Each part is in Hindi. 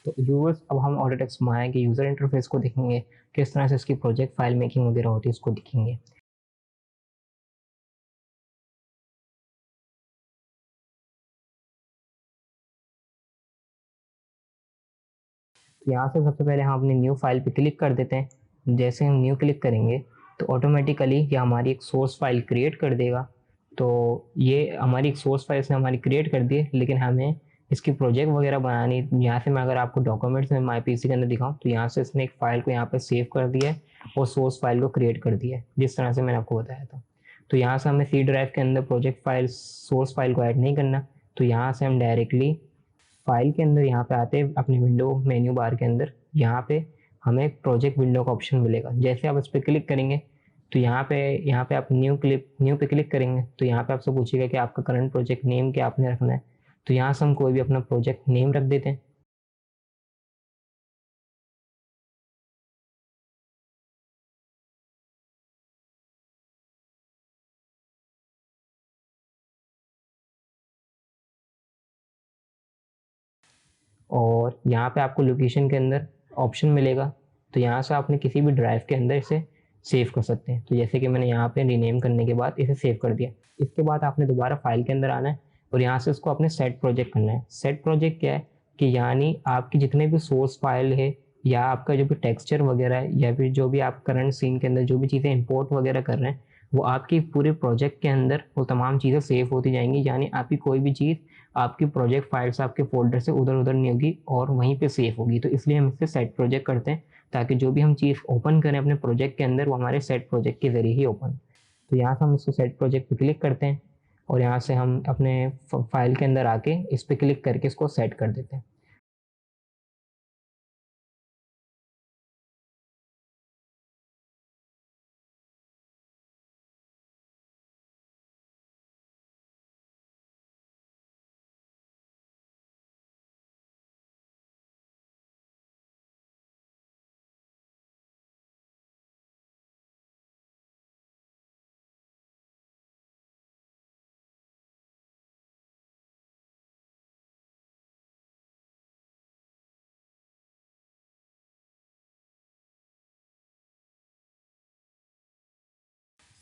तो यूज़र्स, अब हम ऑटोडेस्क में आएँगे, यूज़र इंटरफेस को देखेंगे, किस तरह से इसकी प्रोजेक्ट फाइल मेकिंग वगैरह होती है उसको देखेंगे। तो यहाँ से सबसे पहले हम अपनी न्यू फाइल पे क्लिक कर देते हैं। जैसे हम न्यू क्लिक करेंगे तो ऑटोमेटिकली ये हमारी एक सोर्स फाइल क्रिएट कर देगा। तो ये हमारी एक सोर्स फाइल इसने हमारी क्रिएट कर दी है, लेकिन हमें इसकी प्रोजेक्ट वगैरह बनानी। यहाँ से मैं अगर आपको डॉक्यूमेंट्स में माई पीसी के अंदर दिखाऊँ तो यहाँ से इसने एक फाइल को यहाँ पे सेव कर दिया है और सोर्स फाइल को क्रिएट कर दिया है, जिस तरह से मैंने आपको बताया था। तो यहाँ से हमें सी ड्राइव के अंदर प्रोजेक्ट फाइल सोर्स फाइल को ऐड नहीं करना। तो यहाँ से हम डायरेक्टली फाइल के अंदर यहाँ पे आते हैं, अपनी विंडो मेन्यू बार के अंदर यहाँ पे हमें प्रोजेक्ट विंडो का ऑप्शन मिलेगा। जैसे आप इस पर क्लिक करेंगे तो यहाँ पे आप न्यू पे क्लिक करेंगे तो यहाँ पे आपसे पूछेगा कि आपका करंट प्रोजेक्ट नेम क्या आपने रखना है। तो यहाँ से हम कोई भी अपना प्रोजेक्ट नेम रख देते हैं। और यहाँ पे आपको लोकेशन के अंदर ऑप्शन मिलेगा। तो यहाँ से आपने किसी भी ड्राइव के अंदर इसे सेव कर सकते हैं। तो जैसे कि मैंने यहाँ पे रीनेम करने के बाद इसे सेव कर दिया। इसके बाद आपने दोबारा फाइल के अंदर आना है और यहाँ से उसको अपने सेट प्रोजेक्ट करना है। सेट प्रोजेक्ट क्या है कि यानी आपकी जितने भी सोर्स फाइल है या आपका जो भी टेक्सचर वगैरह है या फिर जो भी आप करंट सीन के अंदर जो भी चीज़ें इंपोर्ट वगैरह कर रहे हैं वो आपकी पूरे प्रोजेक्ट के अंदर वो तमाम चीज़ें सेव होती जाएंगी। यानी आपकी कोई भी चीज़ आपकी प्रोजेक्ट फाइल्स आपके फ़ोल्डर से उधर-उधर नहीं होगी और वहीं पे सेव होगी। तो इसलिए हम इसे सेट प्रोजेक्ट करते हैं ताकि जो भी हम चीज़ ओपन करें अपने प्रोजेक्ट के अंदर वो हमारे सेट प्रोजेक्ट के ज़रिए ही ओपन। तो यहाँ से हम इसको सेट प्रोजेक्ट पे क्लिक करते हैं और यहाँ से हम अपने फाइल के अंदर आके इस पे क्लिक करके इसको सेट कर देते हैं।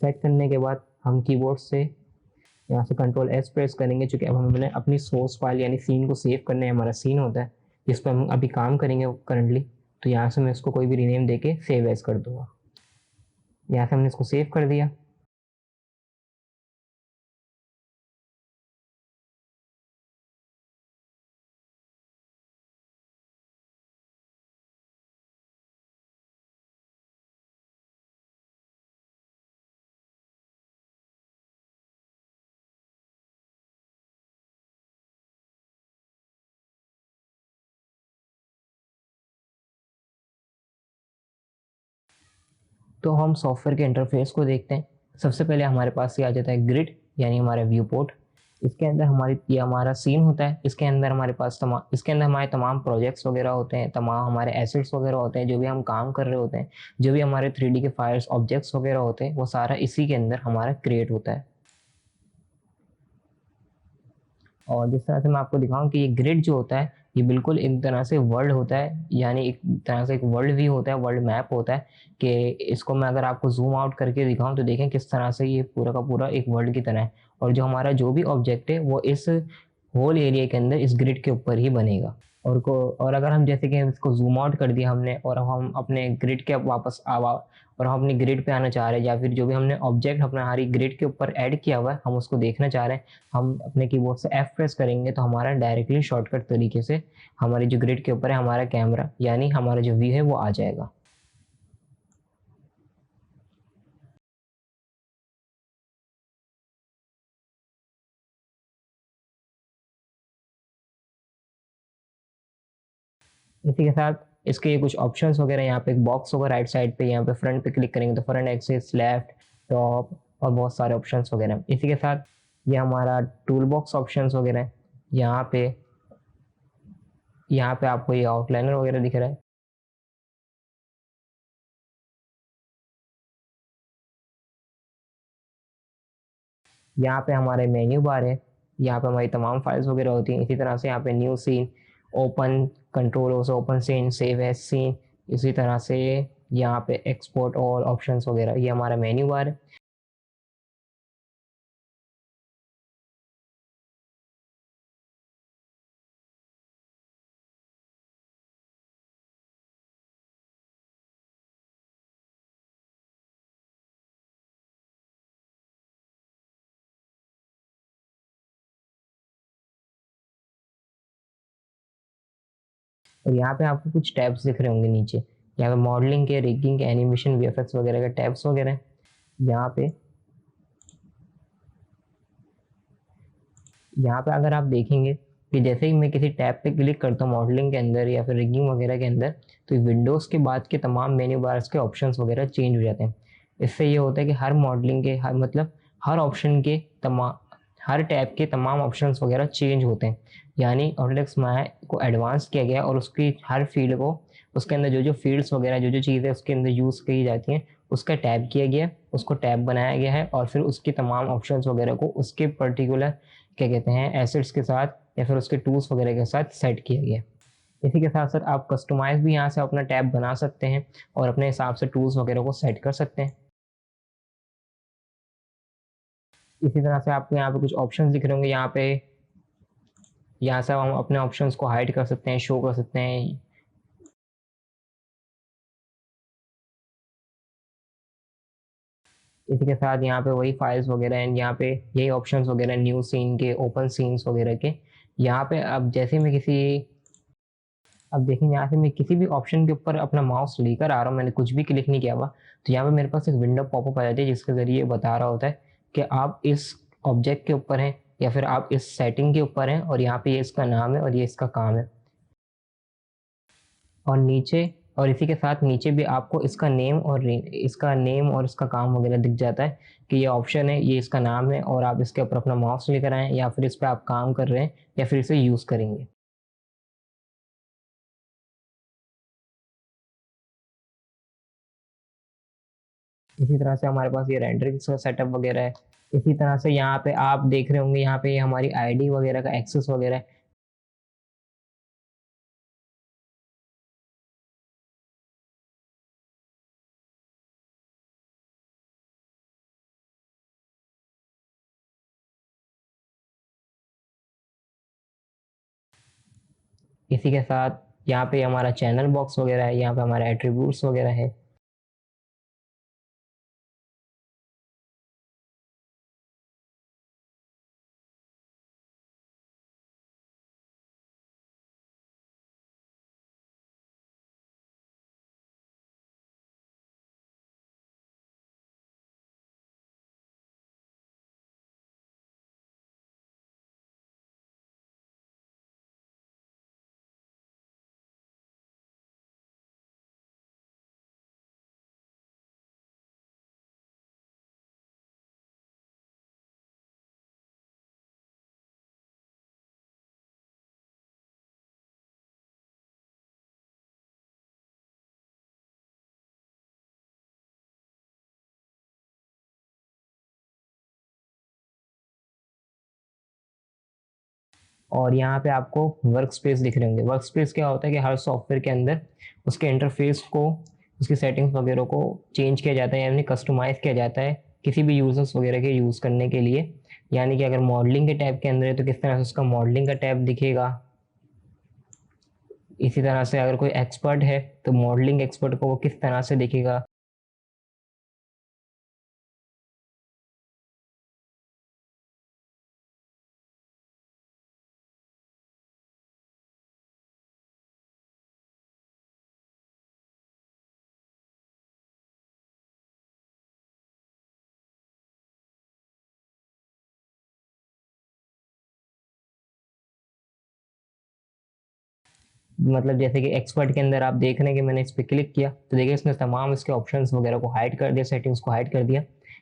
सेट करने के बाद हम कीबोर्ड से यहाँ से कंट्रोल एस प्रेस करेंगे, चूँकि अब हमने अपनी सोर्स फाइल यानी सीन को सेव करना है। हमारा सीन होता है जिस पर हम अभी काम करेंगे करंटली। तो यहाँ से मैं इसको कोई भी रीनेम देके सेव एज़ कर दूँगा। यहाँ से हमने इसको सेव कर दिया। तो हम सॉफ्टवेयर के इंटरफेस को देखते हैं। सबसे पहले हमारे पास ये आ जाता है ग्रिड, यानी हमारा व्यू पोर्ट। इसके अंदर ये हमारा सीन होता है। इसके अंदर हमारे तमाम प्रोजेक्ट्स वगैरह होते हैं, तमाम हमारे एसेट्स वगैरह होते हैं, जो भी हम काम कर रहे होते हैं, जो भी हमारे 3D के फाइल्स ऑब्जेक्ट्स वगैरह होते हैं, वो सारा इसी के अंदर हमारा क्रिएट होता है। और जिस तरह से मैं आपको दिखाऊं कि ये ग्रिड जो होता है ये बिल्कुल एक तरह से वर्ल्ड होता है, यानी एक तरह से एक वर्ल्ड व्यू होता है, वर्ल्ड मैप होता है। कि इसको मैं अगर आपको जूम आउट करके दिखाऊं तो देखें किस तरह से ये पूरा का पूरा एक वर्ल्ड की तरह है। और जो हमारा जो भी ऑब्जेक्ट है वो इस होल एरिया के अंदर इस ग्रिड के ऊपर ही बनेगा। और अगर हम जैसे कि इसको जूम आउट कर दिया हमने और हम अपने ग्रिड के वापस आवा और हम अपनी ग्रिड पे आना चाह रहे हैं, या फिर जो भी हमने ऑब्जेक्ट अपना हमारी ग्रिड के ऊपर ऐड किया हुआ है हम उसको देखना चाह रहे हैं, हम अपने कीबोर्ड से एफ प्रेस करेंगे तो हमारा डायरेक्टली शॉर्टकट तरीके से हमारी जो ग्रिड के ऊपर है हमारा कैमरा यानी हमारा जो व्यू है वो आ जाएगा। इसी के साथ इसके ये कुछ ऑप्शंस वगैरह, यहाँ पे एक बॉक्स होगा राइट साइड पे, यहाँ पे फ्रंट पे क्लिक करेंगे तो फ्रंट एक्सिस, लेफ्ट, टॉप और बहुत सारे ऑप्शंस वगैरह। इसी के साथ ये हमारा टूल बॉक्स ऑप्शंस वगैरह है। यहाँ पे यहाँ पे आपको ये आउटलाइनर वगैरह दिख रहा है। यहाँ पे हमारे मेन्यू बार है, यहाँ पे हमारी तमाम फाइल्स वगैरह होती हैं। इसी तरह से यहाँ पे न्यू सीन ओपन कंट्रोल हो, open scene, save as scene, इसी तरह से यहाँ पे एक्सपोर्ट और ऑप्शंस वगैरह, ये हमारा मेन्यू बार है। और यहाँ पे आपको कुछ टैब्स दिख रहे होंगे नीचे, यहाँ पे मॉडलिंग के, रिगिंग के, एनिमेशन, वीएफएक्स वगैरह के टैब्स वगैरह हैं। यहाँ पे अगर आप देखेंगे कि जैसे ही मैं किसी टैब पे क्लिक करता हूँ मॉडलिंग के अंदर या फिर रिगिंग वगैरह के अंदर, तो विंडोज़ के बाद के तमाम मेन्यू बार्स के ऑप्शंस वगैरह चेंज हो जाते हैं। इससे ये होता है कि हर मॉडलिंग के हर मतलब हर ऑप्शन के तमाम हर टैब के तमाम ऑप्शंस वगैरह चेंज होते हैं। यानी ऑटोडेस्क माय को एडवांस किया गया और उसकी हर फील्ड को, उसके अंदर जो जो फील्ड्स वगैरह जो जो चीज़ें उसके अंदर यूज़ की जाती हैं उसका टैब किया गया, उसको टैब बनाया गया है और फिर उसकी तमाम ऑप्शंस वगैरह को उसके पर्टिकुलर क्या कहते हैं एसेट्स के साथ या फिर उसके टूल्स वगैरह के साथ सेट किया गया। इसी के साथ साथ आप कस्टमाइज भी यहाँ से अपना टैब बना सकते हैं और अपने हिसाब से टूल्स वगैरह को सेट कर सकते हैं। इसी तरह से आपको यहाँ पे कुछ ऑप्शंस दिख रहे होंगे, यहाँ से हम अपने ऑप्शंस को हाइड कर सकते हैं, शो कर सकते हैं। इसी के साथ यहाँ पे वही फाइल्स वगैरह हैं, यहाँ पे यही ऑप्शंस वगैरह न्यू सीन के, ओपन सीन्स वगैरह के। यहाँ पे अब जैसे मैं किसी अब देखेंगे यहाँ से मैं किसी भी ऑप्शन के ऊपर अपना माउस लेकर आ रहा हूँ, मैंने कुछ भी क्लिक नहीं किया हुआ, तो यहाँ पे मेरे पास एक विंडो पॉपअप आ जाती है जिसके ज़रिए बता रहा होता है कि आप इस ऑब्जेक्ट के ऊपर हैं या फिर आप इस सेटिंग के ऊपर हैं और यहाँ पे ये इसका नाम है और ये इसका काम है। और नीचे और इसी के साथ नीचे भी आपको इसका नेम और इसका काम वगैरह दिख जाता है कि ये ऑप्शन है, ये इसका नाम है और आप इसके ऊपर अपना माउस लेकर आएँ या फिर इस पर आप काम कर रहे हैं या फिर इसे यूज़ करेंगे। इसी तरह से हमारे पास ये रेंडरिंग का सेटअप वगैरह है। इसी तरह से यहाँ पे आप देख रहे होंगे, यहाँ पे ये हमारी आईडी वगैरह का एक्सेस वगैरह है। इसी के साथ यहाँ पे हमारा चैनल बॉक्स वगैरह है, यहाँ पे हमारा एट्रीब्यूट्स वगैरह है। और यहाँ पे आपको वर्क स्पेस दिख रहे होंगे। वर्क स्पेस क्या होता है कि हर सॉफ्टवेयर के अंदर उसके इंटरफेस को, उसकी सेटिंग्स वगैरह को चेंज किया जाता है यानी कस्टमाइज किया जाता है किसी भी यूजर्स वगैरह के यूज़ करने के लिए। यानी कि अगर मॉडलिंग के टैब के अंदर है तो किस तरह से उसका मॉडलिंग का टैब दिखेगा। इसी तरह से अगर कोई एक्सपर्ट है तो मॉडलिंग एक्सपर्ट को वो किस तरह से दिखेगा। मतलब जैसे कि एक्सपर्ट के अंदर आप देख रहे हैं कि मैंने इस पर क्लिक किया तो देखिए इसने तमाम इसके ऑप्शंस वगैरह को हाइड कर दिया, सेटिंग्स को हाइड कर दिया।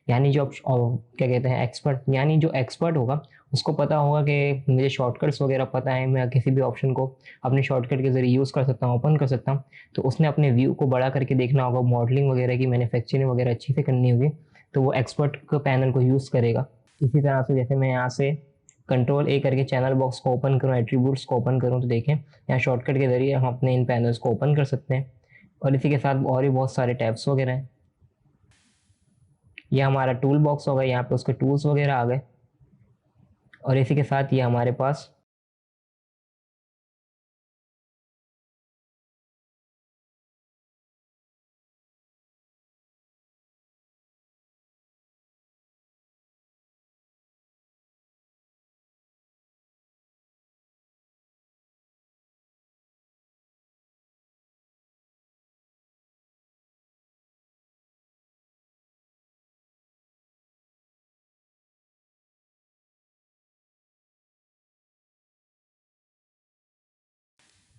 यानी जो क्या कहते हैं एक्सपर्ट, यानी जो एक्सपर्ट होगा उसको पता होगा कि मुझे शॉर्टकट्स वगैरह पता है, मैं किसी भी ऑप्शन को अपने शॉर्टकट के जरिए यूज़ कर सकता हूँ, ओपन कर सकता हूँ। तो उसने अपने व्यू को बड़ा करके देखना होगा, मॉडलिंग वगैरह की मैन्युफैक्चरिंग वगैरह अच्छी से करनी होगी, तो वो एक्सपर्ट पैनल को यूज़ करेगा। इसी तरह से जैसे मैं यहाँ से कंट्रोल ए करके चैनल बॉक्स को ओपन करूँ, एट्रीब्यूट्स को ओपन करूँ, तो देखें यहाँ शॉर्टकट के जरिए हम अपने इन पैनल्स को ओपन कर सकते हैं। और इसी के साथ और भी बहुत सारे टैब्स वगैरह हैं। ये हमारा टूल बॉक्स होगा, यहाँ पे उसके टूल्स वगैरह आ गए। और इसी के साथ ये हमारे पास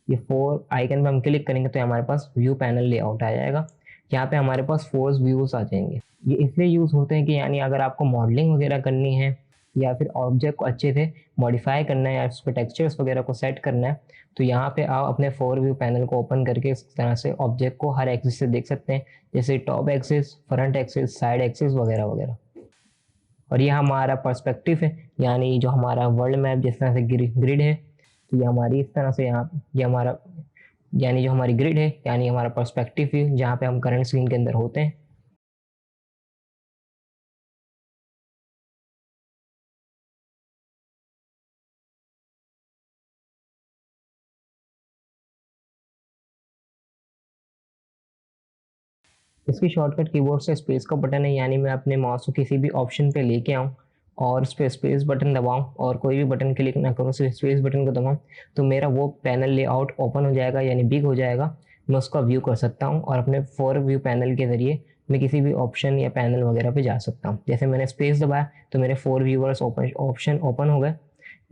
ये 4 आइकन पे हम क्लिक करेंगे तो हमारे पास व्यू पैनल लेआउट आ जाएगा। यहाँ पे हमारे पास 4 व्यूज आ जाएंगे। ये इसलिए यूज़ होते हैं कि यानी अगर आपको मॉडलिंग वगैरह करनी है या फिर ऑब्जेक्ट को अच्छे से मॉडिफाई करना है या उस पर टेक्सचर्स वगैरह को सेट करना है, तो यहाँ पे आप अपने 4 व्यू पैनल को ओपन करके इस तरह से ऑब्जेक्ट को हर एक्सिस से देख सकते हैं, जैसे top axis, front axis, side axis वगैरह वगैरह। और ये हमारा पर्सपेक्टिव है, यानी जो हमारा वर्ल्ड मैप जिस तरह से ग्रिड है, तो ये हमारी इस तरह से यहाँ ये हमारा यानी जो हमारी ग्रिड है यानी हमारा पर्सपेक्टिव व्यू जहाँ पे हम करंट सीन के अंदर होते हैं। इसकी शॉर्टकट कीबोर्ड से स्पेस का बटन है, यानी मैं अपने माउस को किसी भी ऑप्शन पे लेके आऊँ और उस पर स्पेस बटन दबाऊँ और कोई भी बटन क्लिक ना करूँ, सिर्फ स्पेस बटन को दबाऊँ, तो मेरा वो पैनल लेआउट ओपन हो जाएगा, यानी बिग हो जाएगा। मैं उसका व्यू कर सकता हूँ और अपने 4 व्यू पैनल के जरिए मैं किसी भी ऑप्शन या पैनल वगैरह पे जा सकता हूँ। जैसे मैंने स्पेस दबाया तो मेरे 4 व्यूअर्स ऑप्शन ओपन हो गए।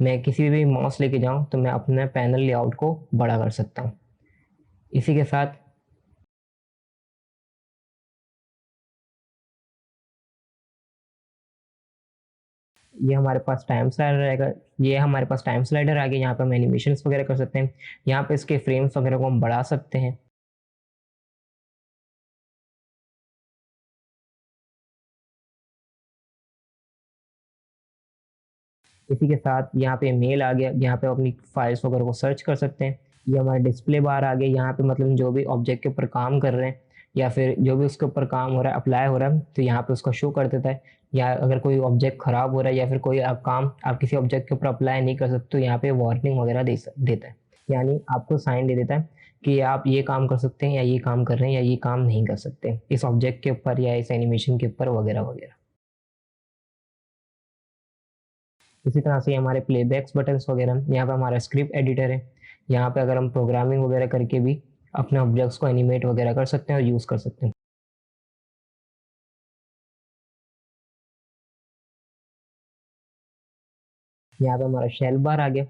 मैं किसी भी माउस लेके जाऊँ तो मैं अपने पैनल लेआउट को बड़ा कर सकता हूँ। इसी के साथ ये हमारे पास टाइम स्लाइडर रहेगा। ये हमारे पास टाइम स्लाइडर आ गया, यहाँ पे हम एनिमेशंस वगैरह कर सकते हैं। यहाँ पे इसके फ्रेम्स वगैरह को हम बढ़ा सकते हैं। इसी के साथ यहाँ पे मेल आ गया, यहाँ पे अपनी फाइल्स वगैरह को सर्च कर सकते हैं। ये हमारा डिस्प्ले बार आ गया, यहाँ पे मतलब जो भी ऑब्जेक्ट के ऊपर काम कर रहे हैं या फिर जो भी उसके ऊपर काम हो रहा है, अप्लाई हो रहा है, तो यहाँ पे उसका शो कर देता है। या अगर कोई ऑब्जेक्ट खराब हो रहा है या फिर कोई आप काम आप किसी ऑब्जेक्ट के ऊपर अप्लाई नहीं कर सकते, तो यहाँ पे वार्निंग वगैरह देता है, यानी आपको साइन दे देता है कि आप ये काम कर सकते हैं या ये काम कर रहे हैं या ये काम नहीं कर सकते इस ऑब्जेक्ट के ऊपर या इस एनिमेशन के ऊपर वगैरह वगैरह। इसी तरह से हमारे प्लेबैक्स बटन्स वगैरह, यहाँ पे हमारा स्क्रिप्ट एडिटर है। यहाँ पे अगर हम प्रोग्रामिंग वगैरह करके भी अपने ऑब्जेक्ट्स को एनिमेट वगैरह कर सकते हैं और यूज़ कर सकते हैं। यहाँ पे हमारा शेल बार आ गया।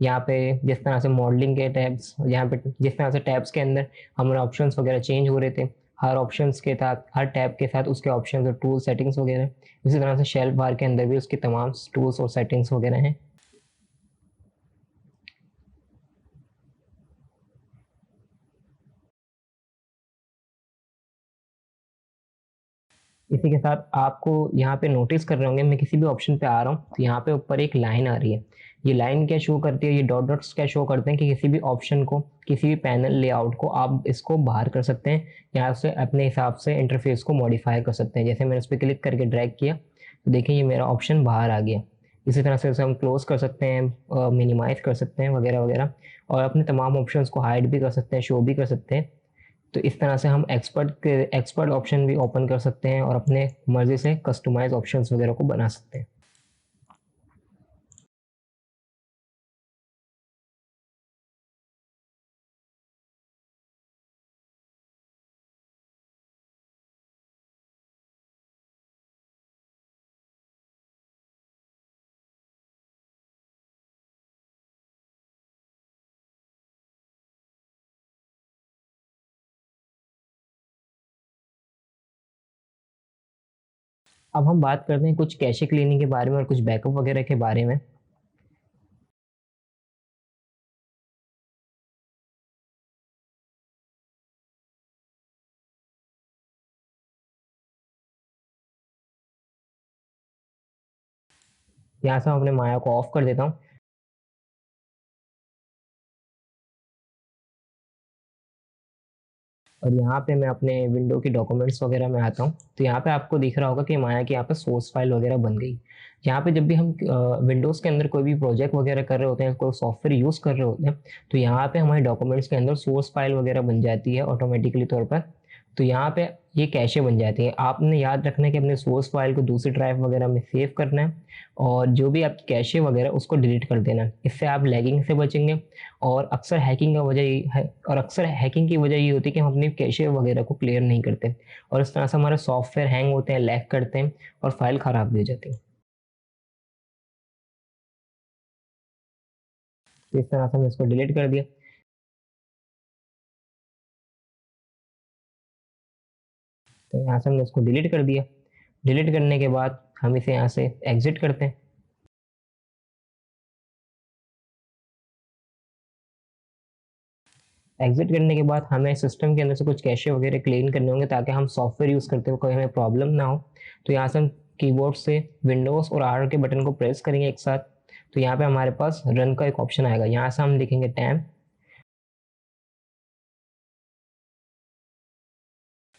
यहाँ पे जिस तरह से मॉडलिंग के टैब्स, यहाँ पे जिस तरह से टैब्स के अंदर हमारे ऑप्शंस वगैरह चेंज हो रहे थे, हर ऑप्शंस के साथ हर टैब के साथ उसके ऑप्शंस और टूल सेटिंग्स वगैरह, इसी तरह से शेल बार के अंदर भी उसके तमाम टूल्स और सेटिंग्स वगैरह हैं। इसी के साथ आपको यहाँ पे नोटिस कर रहे होंगे, मैं किसी भी ऑप्शन पे आ रहा हूँ तो यहाँ पे ऊपर एक लाइन आ रही है। ये लाइन क्या शो करती है, ये डॉट डॉट्स क्या शो करते हैं कि किसी भी ऑप्शन को, किसी भी पैनल लेआउट को आप इसको बाहर कर सकते हैं, यहाँ से अपने हिसाब से इंटरफेस को मॉडिफाई कर सकते हैं। जैसे मैंने उस पर क्लिक करके ड्रैग किया तो देखिए ये मेरा ऑप्शन बाहर आ गया। इसी तरह से उसे हम क्लोज कर सकते हैं, मिनिमाइज कर सकते हैं वगैरह वगैरह, और अपने तमाम ऑप्शंस को हाइड भी कर सकते हैं, शो भी कर सकते हैं। तो इस तरह से हम एक्सपर्ट ऑप्शन भी ओपन कर सकते हैं और अपने मर्जी से कस्टमाइज ऑप्शंस वगैरह को बना सकते हैं। अब हम बात करते हैं कुछ कैशे क्लीनिंग के बारे में और कुछ बैकअप वगैरह के बारे में। यहाँ से मैं अपने माया को ऑफ कर देता हूँ। और यहाँ पे मैं अपने विंडो की डॉक्यूमेंट्स वगैरह में आता हूँ, तो यहाँ पे आपको दिख रहा होगा कि माया की यहाँ पे सोर्स फाइल वगैरह बन गई। यहाँ पे जब भी हम विंडोज़ के अंदर कोई भी प्रोजेक्ट वगैरह कर रहे होते हैं, कोई सॉफ्टवेयर यूज़ कर रहे होते हैं, तो यहाँ पे हमारे डॉक्यूमेंट्स के अंदर सोर्स फाइल वगैरह बन जाती है ऑटोमेटिकली तौर पर। तो यहाँ पे ये कैशे बन जाती है। आपने याद रखना है कि अपने सोर्स फाइल को दूसरी ड्राइव वगैरह में सेव करना है, और जो भी आपकी कैशे वगैरह उसको डिलीट कर देना है। इससे आप लैगिंग से बचेंगे। और अक्सर हैकिंग का वजह ये है, और अक्सर हैकिंग की वजह ये होती है कि हम अपनी कैशे वगैरह को क्लियर नहीं करते, और इस तरह से हमारे सॉफ्टवेयर हैंग होते हैं, लैग करते हैं, और फाइल ख़राब भी हो जाती है। तो इस तरह से हमने इसको डिलीट कर दिया। तो यहाँ से हमने इसको डिलीट कर दिया। डिलीट करने के बाद हम इसे यहाँ से एग्जिट करते हैं। एग्जिट करने के बाद हमें सिस्टम के अंदर से कुछ कैशे वगैरह क्लीन करने होंगे, ताकि हम सॉफ्टवेयर यूज़ करते हुए कोई हमें प्रॉब्लम ना हो। तो यहाँ से हम कीबोर्ड से विंडोज़ और आर के बटन को प्रेस करेंगे एक साथ। तो यहाँ पे हमारे पास रन का एक ऑप्शन आएगा, यहाँ से हम लिखेंगे टैम,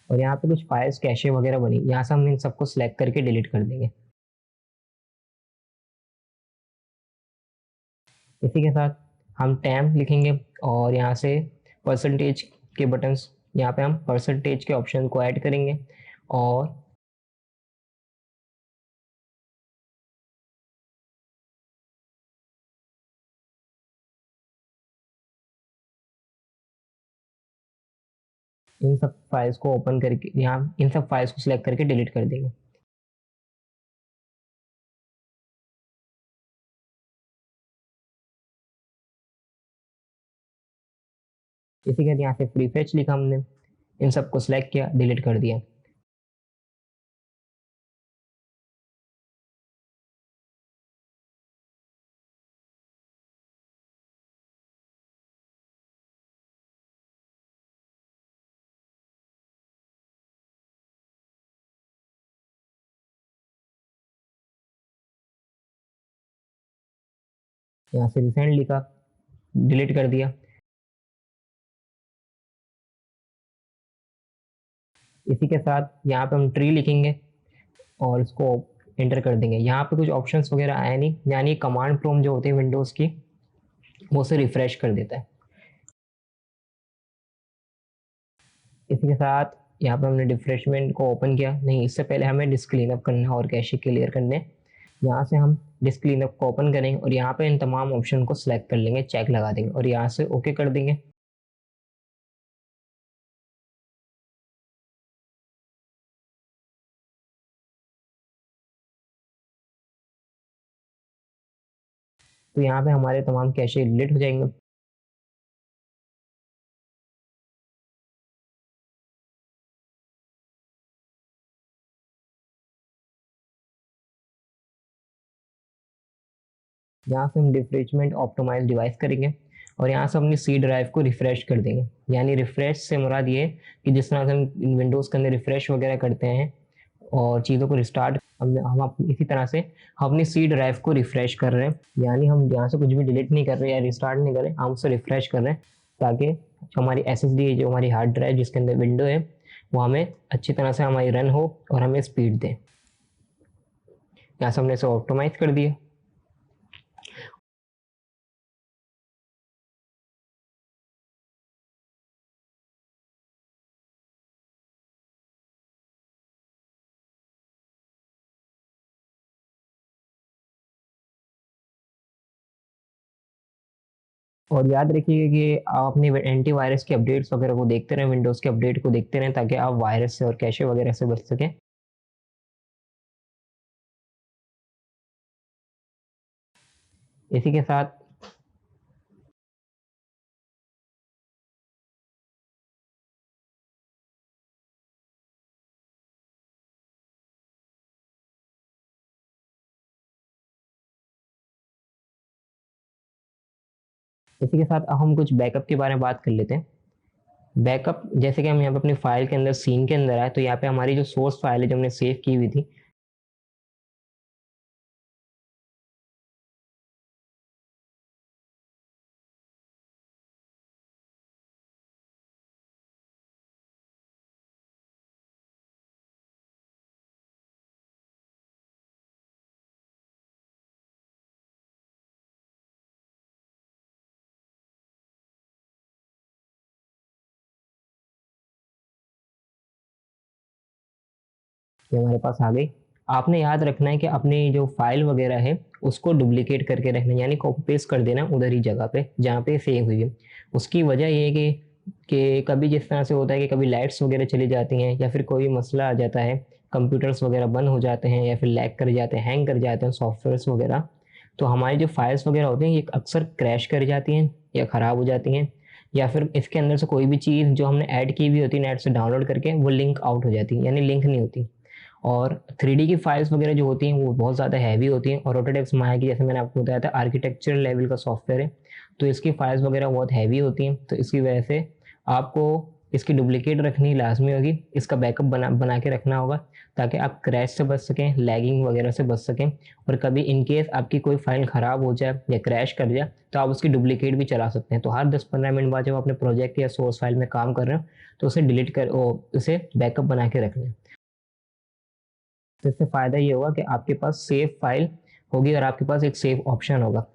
और यहाँ पे कुछ फाइल्स कैशे वगैरह बनी, यहाँ से हम इन सबको सिलेक्ट करके डिलीट कर देंगे। इसी के साथ हम टैम लिखेंगे, और यहाँ से परसेंटेज के बटन्स, यहाँ पे हम परसेंटेज के ऑप्शन को ऐड करेंगे, और इन सब फाइल्स को ओपन करके यहाँ इन सब फाइल्स को सिलेक्ट करके डिलीट कर देंगे। इसी के बाद यहाँ से फ्री फेच लिखा हमने, इन सबको सिलेक्ट किया, डिलीट कर दिया। यहाँ से रिसेंट लिखा, डिलीट कर दिया। इसी के साथ यहाँ पे हम ट्री लिखेंगे, और इसको एंटर कर देंगे। यहाँ पे कुछ ऑप्शंस वगैरह आए नहीं, यानी कमांड प्रॉम्प्ट जो होती है विंडोज़ की, वो उसे रिफ्रेश कर देता है। इसी के साथ यहाँ पे हमने डिफ्रेशमेंट को ओपन किया, नहीं इससे पहले हमें डिस्क क्लीनअप करना है और कैशे क्लियर करने। यहाँ से हम डिस्क क्लीनअप को ओपन करेंगे, और यहाँ पे इन तमाम ऑप्शन को सिलेक्ट कर लेंगे, चेक लगा देंगे, और यहाँ से ओके कर देंगे। तो यहाँ पे हमारे तमाम कैशे डिलीट हो जाएंगे। यहाँ से हम डिफ्रेशमेंट ऑप्टिमाइज डिवाइस करेंगे, और यहाँ से अपनी सी ड्राइव को रिफ्रेश कर देंगे। यानी रिफ्रेश से मुराद ये कि जिस तरह से हम विंडोज़ के अंदर रिफ्रेश वगैरह करते हैं और चीज़ों को रिस्टार्ट, इसी तरह से हम अपनी सी ड्राइव को रिफ्रेश कर रहे हैं। यानी हम यहाँ से कुछ भी डिलीट नहीं कर रहे या रिस्टार्ट नहीं कर रहे, हम उसे रिफ्रेश कर रहे हैं, ताकि जो हमारी एसएसडी, जो हमारी हार्ड ड्राइव जिसके अंदर विंडो है, वो हमें अच्छी तरह से हमारी रन हो और हमें स्पीड दे। यहाँ से हमने इसे ऑप्टिमाइज कर दिया। और याद रखिए कि आप अपने एंटीवायरस के अपडेट्स वगैरह को देखते रहें, विंडोज़ के अपडेट को देखते रहें, ताकि आप वायरस से और कैशे वगैरह से बच सकें। इसी के साथ अब हम कुछ बैकअप के बारे में बात कर लेते हैं। बैकअप, जैसे कि हम यहाँ पे अपनी फाइल के अंदर, सीन के अंदर आए, तो यहाँ पे हमारी जो सोर्स फाइल है जो हमने सेव की हुई थी, ये हमारे पास आ गई। आपने याद रखना है कि अपनी जो फाइल वगैरह है उसको डुप्लीकेट करके रखना है, यानी कॉपी पेस्ट कर देना उधर ही जगह पे जहाँ पे सेव हुई है। उसकी वजह ये है कि कभी जिस तरह से होता है कि कभी लाइट्स वगैरह चली जाती हैं या फिर कोई मसला आ जाता है, कंप्यूटर्स वगैरह बंद हो जाते हैं या फिर लैग कर जाते हैं, हैंग कर जाते हैं सॉफ्टवेयर्स वगैरह, तो हमारी जो फाइल्स वगैरह होती हैं ये अक्सर क्रैश कर जाती हैं या ख़राब हो जाती हैं, या फिर इसके अंदर से कोई भी चीज़ जो हमने ऐड की हुई होती है नेट से डाउनलोड करके वो लिंक आउट हो जाती है, यानी लिंक नहीं होती। और 3D की फाइल्स वगैरह जो होती हैं वो बहुत ज़्यादा हैवी होती हैं, और ऑटोडेस्क माया की जैसे मैंने आपको बताया था आर्किटेक्चर लेवल का सॉफ्टवेयर है, तो इसकी फाइल्स वगैरह बहुत हैवी होती हैं, तो इसकी वजह से आपको इसकी डुप्लीकेट रखनी लाजमी होगी, इसका बैकअप बना के रखना होगा ताकि आप क्रैश से बच सकें, लैगिंग वगैरह से बच सकें, और कभी इन केस आपकी कोई फाइल ख़राब हो जाए या क्रैश कर जाए तो आप उसकी डुप्लीकेट भी चला सकते हैं। तो हर 10-15 मिनट बाद जब अपने प्रोजेक्ट या सोर्स फाइल में काम कर रहे हो तो उसे डिलीट कर उसे बैकअप बना के रख लें। तो इससे फ़ायदा ये होगा कि आपके पास सेव फाइल होगी और आपके पास एक सेव ऑप्शन होगा।